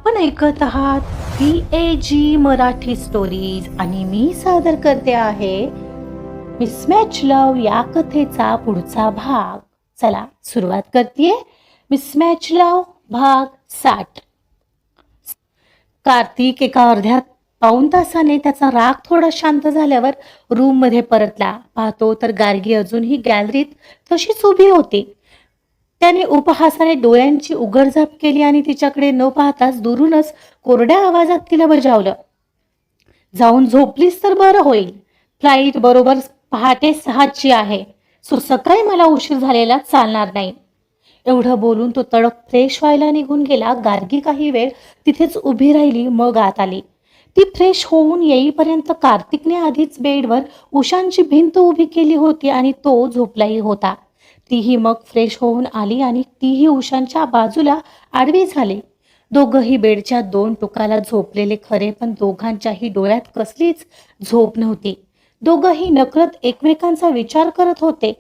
आपण ऐकत आहात PAG मराठी स्टोरीज आणि मी सादर करते आहे मिसमॅच लव्ह या कथेचा पुढचा भाग. चला सुरुवात करते. मिसमॅच लव्ह भाग 60. कार्तिक एका अर्ध्या पाऊण तासाने त्याचा राग थोडा शांत झाल्यावर रूम मध्ये परतला. पाहतो तर गार्गी अजूनही गॅलरीत तशीच उभी होती. त्याने उपहासाने डोळ्यांची उघडझाप केली आणि तिच्याकडे न पाहताच दुरूनच कोरड्या आवाजात तिला बजावलं, जाऊन झोपलीस तर बरं होईल. फ्लाईट बरोबर पहाटे 6ची आहे. सो सकाळी मला उशीर झालेला चालणार नाही. एवढं बोलून तो तडक फ्रेश व्हायला निघून गेला. गार्गी काही वेळ तिथेच उभी राहिली, मग आत आली. ती फ्रेश होऊन येईपर्यंत कार्तिकने आधीच बेडवर उशांची भिंत उभी केली होती आणि तो झोपलाही होता. तीही मग फ्रेश होऊन आली आणि तीही उशांच्या बाजूला आडवी झाली. दोघंही बेडच्या दोन टोकाला झोपलेले खरे, पण दोघांच्याही डोळ्यात कसलीच झोप नव्हती. दोघंही नकळत एकमेकांचा विचार करत होते.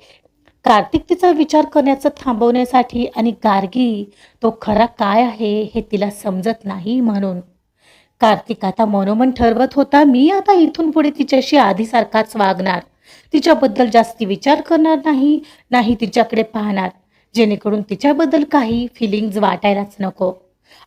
कार्तिक तिचा विचार करण्याचं थांबवण्यासाठी आणि गार्गी तो खरा काय आहे हे तिला समजत नाही म्हणून. कार्तिक आता मनोमन ठरवत होता, मी आता इथून पुढे तिच्याशी आधीसारखाच वागणार. तिच्याबद्दल जास्ती विचार करणार नाही, नाही तिच्याकडे पाहणार, जेणेकरून तिच्याबद्दल काही फिलिंग्ज वाटायलाच नको.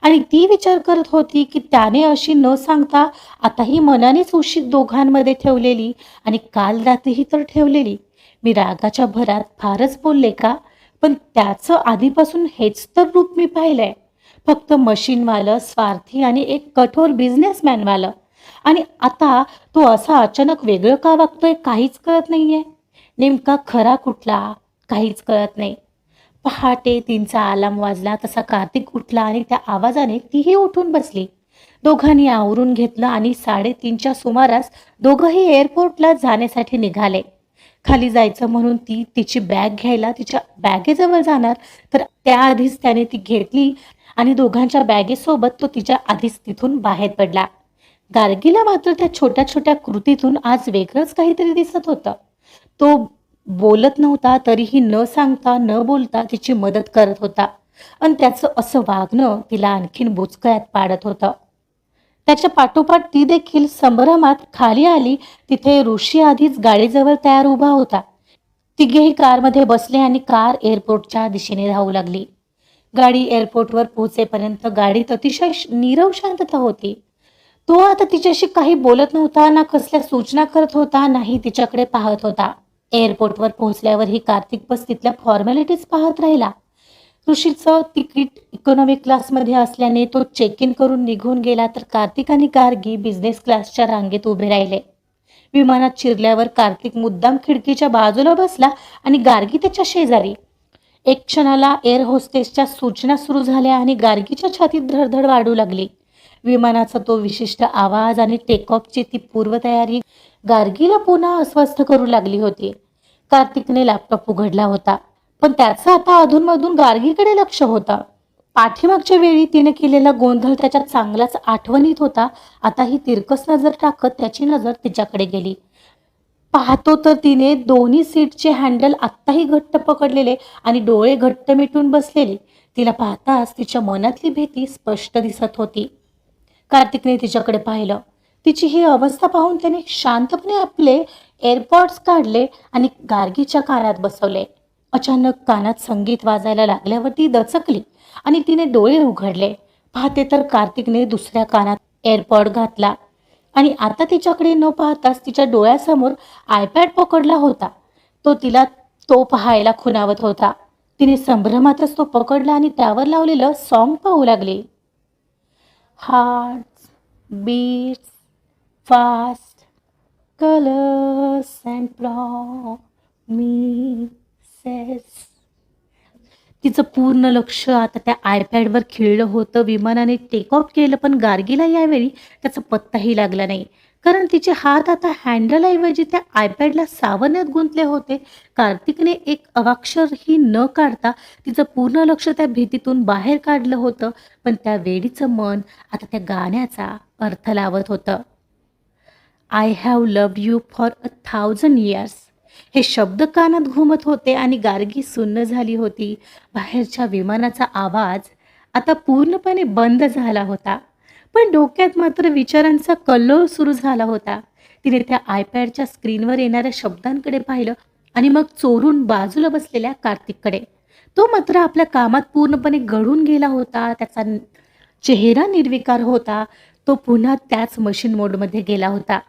आणि ती विचार करत होती की त्याने अशी न सांगता आताही मनानेच उशी दोघांमध्ये ठेवलेली आणि काल रात्रीही तर ठेवलेली. मी रागाच्या भरात फारच बोलले का? पण त्याचं आधीपासून हेच तर रूप मी पाहिलंय. फक्त मशीनवालं, स्वार्थी आणि एक कठोर बिझनेसमॅनवालं. आणि आता तो असा अचानक वेगळं का वागतोय काहीच कळत नाहीये. नेमका खरा कुठला काहीच कळत नाही. पहाटे 3चा अलार्म वाजला तसा कार्तिक उठला आणि त्या आवाजाने तीही उठून बसली. दोघांनी आवरून घेतलं आणि 3:30च्या सुमारास दोघंही एअरपोर्टला जाण्यासाठी निघाले. खाली जायचं म्हणून ती तिची बॅग घ्यायला तिच्या बॅगेजवळ जाणार, तर त्याआधीच त्याने ती घेतली आणि दोघांच्या बॅगेसोबत तो तिच्या आधीच तिथून बाहेर पडला. गार्गीला मात्र त्या छोट्या छोट्या कृतीतून आज वेगळंच काहीतरी दिसत होतं. तो बोलत नव्हता तरीही न सांगता न बोलता तिची मदत करत होता आणि त्याचं असं वागणं तिला आणखीन बुचकळ्यात पाडत होतं. त्याच्या पाठोपाठ ती देखील संभ्रमात खाली आली. तिथे ऋषी आधीच गाडीजवळ तयार उभा होता. तिघेही कारमध्ये बसले आणि कार एअरपोर्टच्या दिशेने धावू लागली. गाडी एअरपोर्टवर पोहोचेपर्यंत गाडीत अतिशय नीरव शांतता होती. तो आता तिच्याशी काही बोलत नव्हता, ना कसल्या सूचना करत होता, नाही तिच्याकडे पाहत होता. एअरपोर्टवर पोहोचल्यावरही कार्तिक बस तिथल्या फॉर्मॅलिटीज पाहत राहिला. ऋषीचं तिकीट इकॉनॉमी क्लासमध्ये असल्याने तो चेक इन करून निघून गेला, तर कार्तिक आणि गार्गी बिझनेस क्लासच्या रांगेत उभे राहिले. विमानात शिरल्यावर कार्तिक मुद्दाम खिडकीच्या बाजूला बसला आणि गार्गी त्याच्या शेजारी. एक क्षणाला एअर होस्टेसच्या सूचना सुरू झाल्या आणि गार्गीच्या छातीत धडधड वाढू लागली. विमानाचा तो विशिष्ट आवाज आणि टेक ऑफची ती पूर्वतयारी गार्गीला पुन्हा अस्वस्थ करू लागली होती. कार्तिकने लॅपटॉप उघडला होता, पण त्याचं आता अधूनमधून गार्गीकडे लक्ष होतं. पाठीमागच्या वेळी तिने केलेला गोंधळ त्याच्या चांगलाच आठवणीत होता. आता ही तिरकस नजर टाकत त्याची नजर तिच्याकडे गेली. पाहतो तर तिने दोन्ही सीटचे हँडल आत्ताही घट्ट पकडलेले आणि डोळे घट्ट मिटून बसलेले. तिला पाहताच तिच्या मनातली भीती स्पष्ट दिसत होती. कार्तिकने तिच्याकडे पाहिलं. तिची ही अवस्था पाहून त्याने शांतपणे आपले एअरपॉड्स काढले आणि गार्गीच्या कानात बसवले. अचानक कानात संगीत वाजायला लागल्यावर ती दचकली आणि तिने डोळे उघडले. पाहते तर कार्तिकने दुसऱ्या कानात एअरपॉड घातला आणि आता तिच्याकडे न पाहताच तिच्या डोळ्यासमोर आयपॅड पकडला होता. तिला तो पाहायला खुणावत होता. तिने संभ्रमातच तो पकडला आणि त्यावर लावलेलं सॉन्ग पाहू लागली. Hearts beats fast colours and promises. तिचं पूर्ण लक्ष आता त्या आयपॅडवर खिळलं होतं. विमानाने टेक ऑफ केलं, पण गार्गीला यावेळी त्याचा पत्ताही लागला नाही, कारण तिचे हात आता हँडलऐवजी त्या आयपॅडला सावरण्यात गुंतले होते. कार्तिकने एक अवाक्षरही न काढता तिचं पूर्ण लक्ष त्या भीतीतून बाहेर काढलं होतं, पण त्या वेडीचं मन आता त्या गाण्याचा अर्थ लावत होतं. I have loved you for 1000 years. हे शब्द कानात घुमत होते आणि गार्गी सुन्न झाली होती. बाहेरच्या विमानाचा आवाज आता पूर्णपणे बंद झाला होता. पण डोक्यात मात्र विचारांचा कल्लोळ सुरू झाला होता. तिने त्या आयपॅडच्या स्क्रीनवर येणाऱ्या शब्दांकडे पाहिलं आणि मग चोरून बाजूला बसलेल्या कार्तिककडे. तो मात्र आपल्या कामात पूर्णपणे गढून गेला होता. त्याचा चेहरा निर्विकार होता. तो पुन्हा त्याच मशीन मोडमध्ये गेला होता.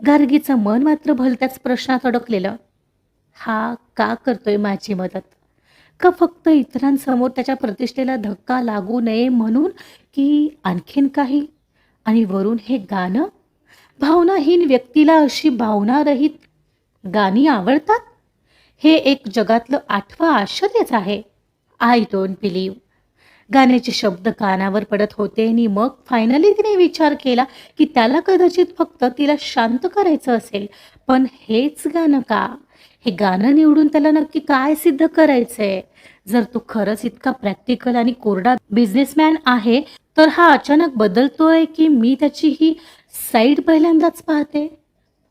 गार्गीचं मन मात्र भलत्याच प्रश्नात अडकलेलं. हा का करतोय माझी मदत? का फक्त इतरांसमोर त्याच्या प्रतिष्ठेला धक्का लागू नये म्हणून, की आणखीन काही? आणि वरून हे गाणं? भावनाहीन व्यक्तीला अशी भावनारहित गाणी आवडतात? हे एक जगातलं 8वं आश्चर्यच आहे. I don't believe. गाण्याचे शब्द कानावर पडत होते आणि मग फायनली तिने विचार केला की त्याला कदाचित फक्त तिला शांत करायचं असेल. पण हेच गाणं का? हे गाणं निवडून त्याला नक्की काय सिद्ध करायचंय? जर तो खरंच इतका प्रॅक्टिकल आणि कोरडा बिझनेसमॅन आहे, तर हा अचानक बदलतोय की मी त्याची ही साईड पहिल्यांदाच पाहते?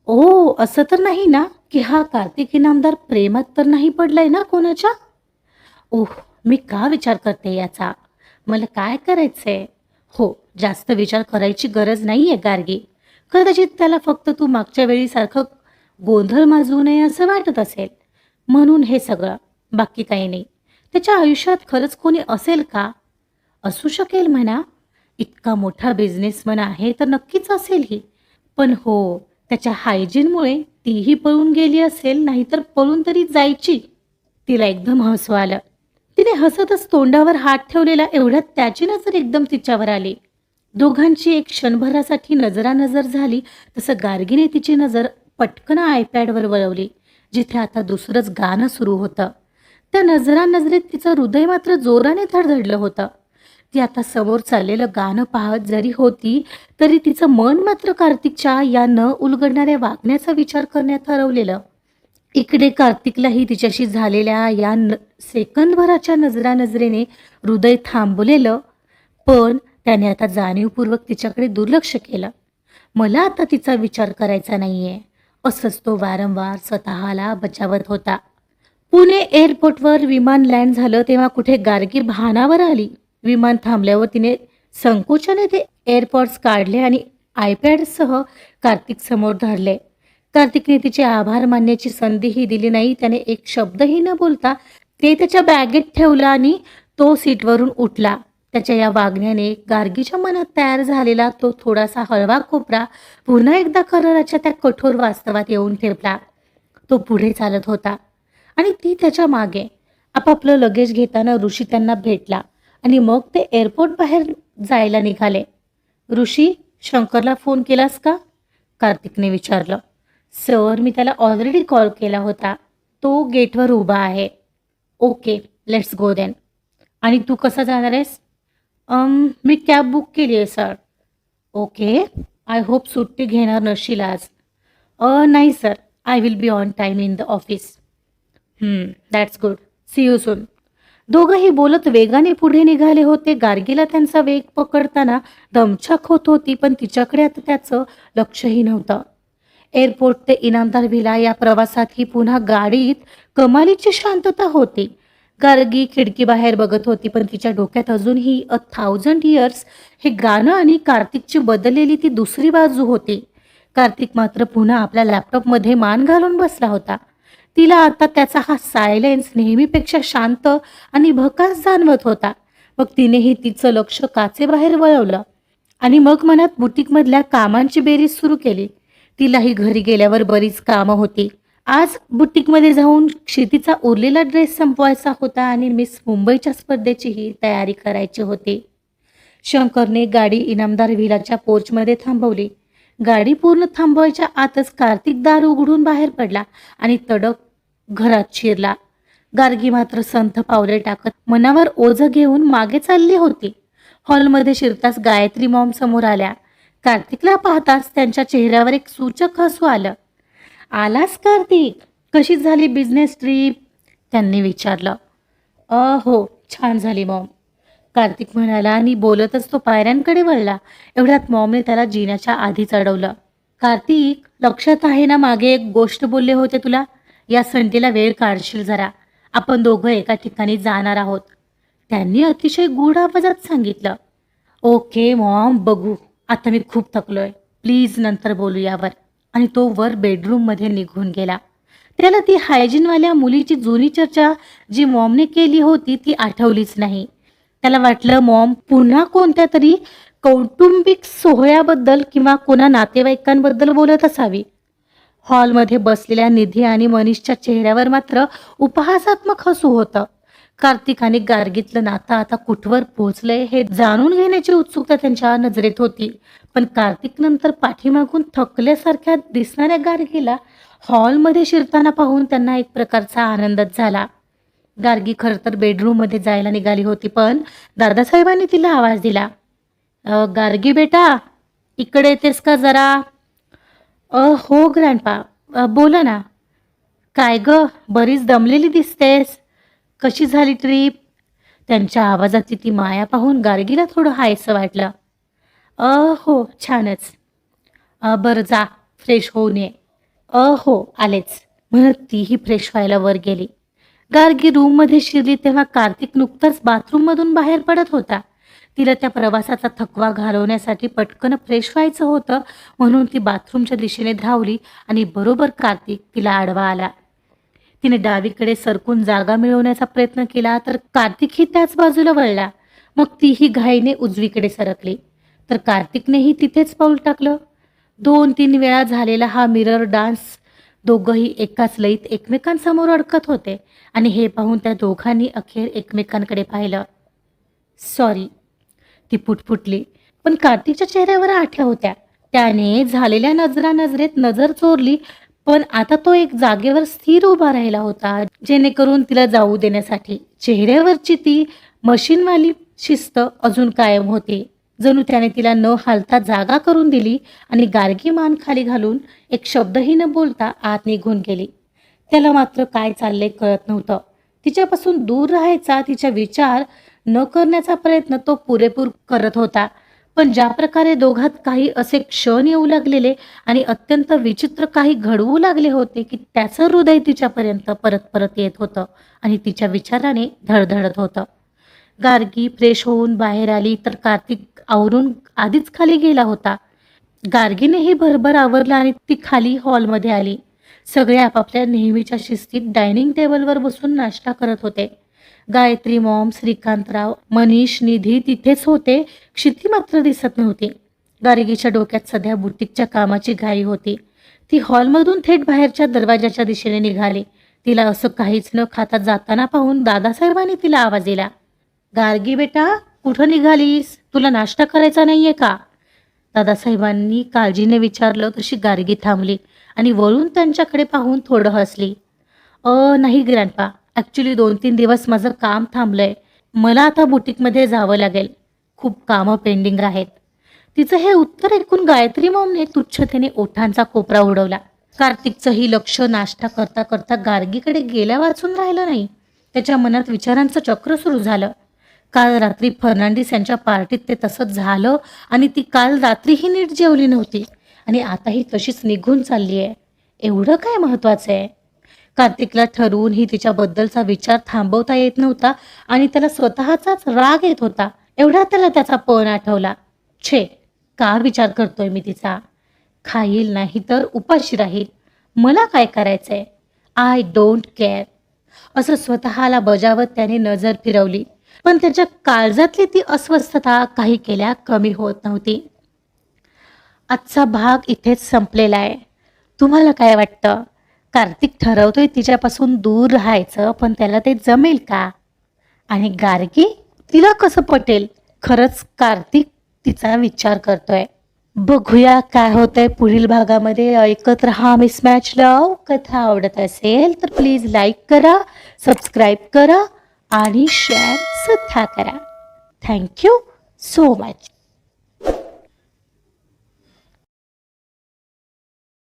ओ, असं तर नाही ना की हा कार्तिक इनामदार प्रेमात तर नाही पडलाय ना कोणाच्या? ओह! मी का विचार करते याचा? मला काय करायचंय? हो, जास्त विचार करायची गरज नाहीये गार्गी. कदाचित त्याला फक्त तू मागच्या वेळीसारखं गोंधळ माजवू नये असं वाटत असेल. म्हणून हे सगळं, बाकी काही नाही. त्याच्या आयुष्यात खरंच कोणी असेल का? असू शकेल म्हणा. इतका मोठा बिझनेसमन आहे तर नक्कीच असेल ही. पण हो, त्याच्या हायजीनमुळे तीही पळून गेली असेल, नाहीतर पळून तरी जायची. तिला एकदम हसू आलं. तिने हसतच तोंडावर हात ठेवलेला एवढ्यात त्याची नजर एकदम तिच्यावर आली. दोघांची एक क्षणभरासाठी नजरानजर झाली. तसं गार्गीने तिची नजर पटकन आयपॅडवर वळवली, जिथे आता दुसरंच गाणं सुरू होतं. त्या नजरानजरेत तिचं हृदय मात्र जोराने धडधडलं होतं. ती आता समोर चाललेलं गाणं पाहत जरी होती, तरी तिचं मन मात्र कार्तिकच्या या न उलगडणाऱ्या वागण्याचा विचार करण्यात हरवलेलं. इकडे कार्तिकलाही तिच्याशी झालेल्या या सेकंदभराच्या नजरेने हृदय थांबलेलं. पण त्याने आता जाणीवपूर्वक तिच्याकडे दुर्लक्ष केलं. मला आता तिचा विचार करायचा नाहीये, असंच तो वारंवार स्वतःला बचावत होता. पुणे एअरपोर्टवर विमान लँड झालं तेव्हा कुठे गार्गी भानावर आली. विमान थांबल्यावर तिने संकोचाने ते एअरपॉड्स काढले आणि आयपॅडसह कार्तिक समोर धरले. कार्तिकने तिचे आभार मानण्याची संधीही दिली नाही. त्याने एक शब्दही न बोलता ते त्याच्या बॅगेत ठेवलं आणि तो सीटवरून उठला. त्याच्या या वागण्याने गार्गीच्या मनात तयार झालेला तो थोडासा हळवा खोपरा पुन्हा एकदा कराराच्या त्या कठोर वास्तवात येऊन ठेपला. तो पुढे चालत होता आणि ती त्याच्या मागे. आपापलं लगेज घेताना ऋषी त्यांना भेटला आणि मग ते एअरपोर्ट बाहेर जायला निघाले. ऋषी, शंकरला फोन केलास का? कार्तिकने विचारलं. सर, मी त्याला ऑलरेडी कॉल केला होता. तो गेटवर उभा आहे. Okay, let's go then. आणि तू कसा जाणार आहेस? मी कॅब बुक केली आहे सर. ओके, आय होप सुट्टी घेणार नसशील आज. नाही sir, I will be on time in the office. That's good. See you soon. दोघंही बोलत वेगाने पुढे निघाले होते. गार्गीला त्यांचा वेग पकडताना दमछाक होत होती, पण तिच्याकडे आता त्याचं लक्षही नव्हतं. एअरपोर्ट ते इनामदार व्हिला या प्रवासात ही पुन्हा गाडीत कमालीची शांतता होती. गार्गी खिडकीबाहेर बघत होती, पण तिच्या डोक्यात अजूनही 1000 इयर्स हे गाणं आणि कार्तिकची बदललेली ती दुसरी बाजू होती. कार्तिक मात्र पुन्हा आपल्या लॅपटॉपमध्ये मान घालून बसला होता. तिला आता त्याचा हा सायलेन्स नेहमीपेक्षा शांत आणि भकास जाणवत होता. मग तिनेही तिचं लक्ष काचेबाहेर वळवलं आणि मग मनात बुटीकमधल्या कामांची बेरीज सुरू केली. तिलाही घरी गेल्यावर बरीच कामं होती. आज बुटीकमध्ये जाऊन क्षितीचा उरलेला ड्रेस संपवायचा होता आणि मिस मुंबईच्या स्पर्धेचीही तयारी करायची होती. शंकरने गाडी इनामदार व्हिलाच्या पोर्चमध्ये थांबवली. गाडी पूर्ण थांबवायच्या आतच कार्तिक दार उघडून बाहेर पडला आणि तडक घरात शिरला. गार्गी मात्र संथ पावले टाकत मनावर ओझं घेऊन मागे चालली होती. हॉलमध्ये शिरताच गायत्री मॉम समोर आल्या. कार्तिकला पाहताच त्यांच्या चेहऱ्यावर एक सूचक हसू आलं. आलास कार्तिक, कशी झाली बिझनेस ट्रिप? त्यांनी विचारलं. हो, छान झाली मॉम, कार्तिक म्हणाला आणि बोलतच तो पायऱ्यांकडे वळला. एवढ्यात मॉमने त्याला जिन्याच्या आधी चढवलं. कार्तिक, लक्षात आहे ना मागे एक गोष्ट बोलले होते तुला? या संडेला वेळ काढशील जरा, आपण दोघं एका ठिकाणी जाणार आहोत, त्यांनी अतिशय गूढ आवाजात सांगितलं. ओके मॉम, बघू, आता मी खूप थकलोय, प्लीज नंतर बोलू यावर. आणि तो वर बेडरूममध्ये निघून गेला. त्याला ती हायजीनवाल्या मुलीची जुनी चर्चा जी मॉमने केली होती ती आठवलीच नाही. त्याला वाटलं मॉम पुन्हा कोणत्या तरी कौटुंबिक सोहळ्याबद्दल किंवा कोणा नातेवाईकांबद्दल बोलत असावी. हॉलमध्ये बसलेल्या निधी आणि मनीषच्या चेहऱ्यावर मात्र उपहासात्मक हसू होतं. कार्तिक आणि गार्गीतलं नातं आता कुठवर पोहोचलंय हे जाणून घेण्याची उत्सुकता त्यांच्या नजरेत होती. पण कार्तिक नंतर पाठीमागून थकल्यासारख्या दिसणाऱ्या गार्गीला हॉलमध्ये शिरताना पाहून त्यांना एक प्रकारचा आनंदच झाला. गार्गी खरं तर बेडरूममध्ये जायला निघाली होती, पण दादासाहेबांनी तिला आवाज दिला. गार्गी बेटा, इकडे येतेस का जरा?" हो ग्रँडपा, बोला ना." "काय ग, बरीच दमलेली दिसतेस. कशी झाली ट्रीप?" त्यांच्या आवाजाची ती माया पाहून गार्गीला थोडं हायसं वाटलं. हो, छानच." बरं जा, फ्रेश होऊन ये." हो, आलेच." म्हणत तीही फ्रेश व्हायला वर गेली. गार्गी रूममध्ये शिरली तेव्हा कार्तिक नुकताच बाथरूममधून बाहेर पडत होता. तिला त्या प्रवासाचा थकवा घालवण्यासाठी पटकन फ्रेश व्हायचं होतं, म्हणून ती बाथरूमच्या दिशेने धावली आणि बरोबर कार्तिक तिला आडवा आला. तिने डावीकडे सरकून जागा मिळवण्याचा प्रयत्न केला, तर कार्तिकही त्याच बाजूला वळला. मग तीही घाईने उजवीकडे सरकली, तर कार्तिकनेही तिथेच पाऊल टाकलं. 2-3 वेळा झालेला हा मिरर डान्स दोघंही एकाच लईत एकमेकांसमोर अडकत होते आणि हे पाहून त्या दोघांनी अखेर एकमेकांकडे पाहिलं. "सॉरी," ती पुटपुटली, पण कार्तिकच्या चेहऱ्यावर आठ्या होत्या. त्याने झालेल्या नजरेत नजर चोरली, पण आता तो एक जागेवर स्थिर उभा राहिला होता, जेणेकरून तिला जाऊ देण्यासाठी. चेहऱ्यावरची ती मशीनवाली शिस्त अजून कायम होती. जणू त्याने तिला न हालता जागा करून दिली आणि गार्गी मान खाली घालून एक शब्दही न बोलता आत निघून गेली. त्याला मात्र काय चाललंय कळत नव्हतं. तिच्यापासून दूर राहायचा तिचा विचार न करण्याचा प्रयत्न तो पुरेपूर करत होता, पण ज्या प्रकारे दोघात काही असे क्षण येऊ लागलेले आणि अत्यंत विचित्र काही घडवू लागले होते की त्याचं हृदय तिच्यापर्यंत परत परत येत होतं आणि तिच्या विचाराने धडधडत होतं. गार्गी फ्रेश होऊन बाहेर आली, तर कार्तिक आवरून आधीच खाली गेला होता. गार्गीनेही भरभर आवरला आणि ती खाली हॉलमध्ये आली. सगळे आपापल्या नेहमीच्या शिस्तीत डायनिंग टेबलवर बसून नाश्ता करत होते. गायत्री मॉम, श्रीकांतराव, मनीष, निधी तिथेच होते. क्षिती मात्र दिसत नव्हती. गार्गीच्या डोक्यात सध्या बुटीकच्या कामाची घाई होती. ती हॉलमधून थेट बाहेरच्या दरवाजाच्या दिशेने निघाली. तिला असं काहीच न खाता जाताना पाहून दादासाहेबांनी तिला आवाज दिला. "गार्गी बेटा, कुठं निघालीस? तुला नाश्ता करायचा नाहीये का?" दादासाहेबांनी काळजीने विचारलं तशी गार्गी थांबली आणि वळून त्यांच्याकडे पाहून थोडं हसली. नाही ग्रँडपा, ॲक्च्युली 2-3 दिवस माझं काम थांबलंय. मला आता बुटीकमध्ये जावं लागेल. खूप कामं पेंडिंग आहेत." तिचं हे उत्तर ऐकून गायत्री मॉमने तुच्छतेने ओठांचा कोपरा उडवला. कार्तिकचंही लक्ष नाश्ता करता करता गार्गीकडे गेल्या वाचून राहिलं नाही. त्याच्या मनात विचारांचं चक्र सुरू झालं. काल रात्री फर्नांडिस यांच्या पार्टीत ते तसंच झालं आणि ती काल रात्रीही नीट जेवली नव्हती आणि आताही तशीच निघून चालली आहे. एवढं काय महत्वाचं आहे? कार्तिकला ठरवूनही तिच्याबद्दलचा विचार थांबवता येत नव्हता आणि त्याला स्वतःचाच राग येत होता. एवढा त्याला त्याचा पण आठवला. छे, का विचार करतोय मी तिचा? खाईल नाही तर उपाशी राहील. मला काय करायचंय? आय डोंट केअर, असं स्वतःला बजावत त्याने नजर फिरवली. पण त्याच्या काळजातली ती अस्वस्थता काही केल्या कमी होत नव्हती. आजचा भाग इथेच संपलेला आहे. तुम्हाला काय वाटतं? कार्तिक ठरवतोय तिच्यापासून दूर राहायचं, पण त्याला ते जमेल का? आणि गार्गी, तिला कसं पटेल? खरंच कार्तिक तिचा विचार करतोय. बघूया काय होतंय पुढील भागामध्ये. ऐकत रहा मिसमॅच लव्ह. कथा आवडत असेल तर प्लीज लाईक करा, सबस्क्राईब करा आणि शेअर सुद्धा करा. Thank you so much.